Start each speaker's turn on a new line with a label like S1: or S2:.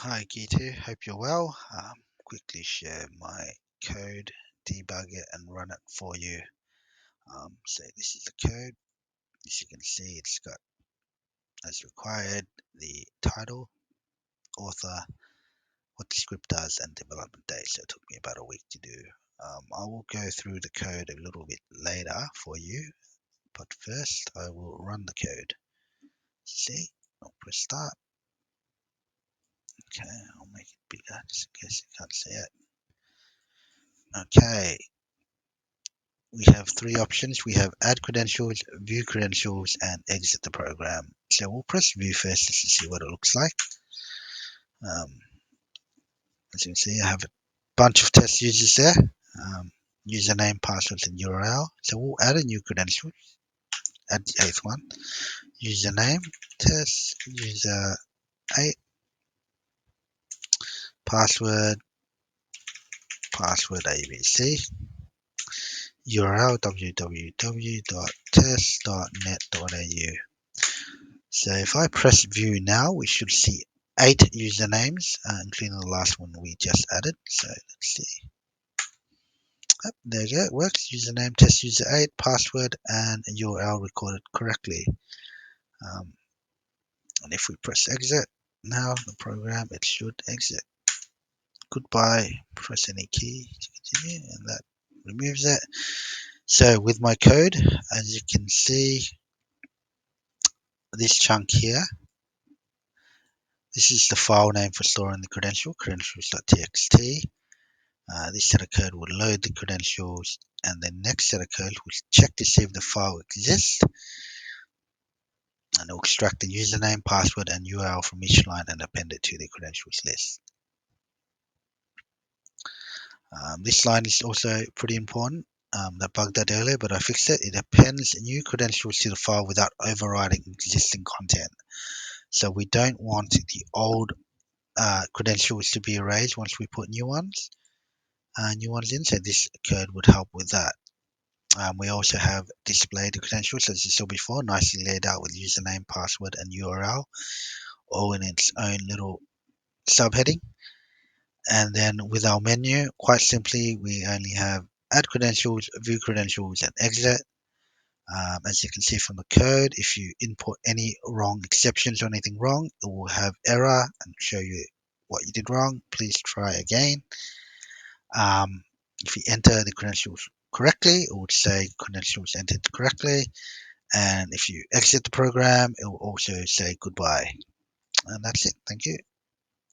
S1: Hi Gitu, hope you're well. Quickly share my code, debug it and run it for you. So this is the code. As you can see, it's got as required the title, author, what the script does and development date. So it took me about a week to do. I will go through the code a little bit later for you, but first I will run the code. See, I'll press start. Okay, I'll make it bigger just in case you can't see it. Okay, we have three options. We have add credentials, view credentials, and exit the program. So we'll press view first just to see what it looks like. Um, as you can see, I have a bunch of test users there. Username, passwords, and URL. So we'll add a new credential, add the eighth one. Username, test, user 8, password, password ABC, URL www.test.net.au. So if I press view now, we should see 8 usernames, including the last one we just added. So let's see. Oh, there you go, it works. Username, test user 8, password, and URL recorded correctly. And if we press exit now, the program, it should exit. Goodbye. Press any key to continue, and that removes it. So with my code, as you can see, this chunk here, this is the file name for storing the credentials.txt. This set of code will load the credentials, and the next set of code will check to see if the file exists, and it will extract the username, password, and URL from each line and append it to the credentials list. This line is also pretty important. That bugged that earlier, but I fixed it. It appends new credentials to the file without overriding existing content. So we don't want the old credentials to be erased once we put new ones in. So this code would help with that. We also have displayed the credentials as you saw before, nicely laid out with username, password, and URL, all in its own little subheading. And then with our menu, quite simply, we only have add credentials, view credentials, and exit. As you can see from the code, if you input any wrong exceptions or anything wrong, it will have error and show you what you did wrong. Please try again. If you enter the credentials correctly, it would say credentials entered correctly. And if you exit the program, it will also say goodbye. And that's it. Thank you.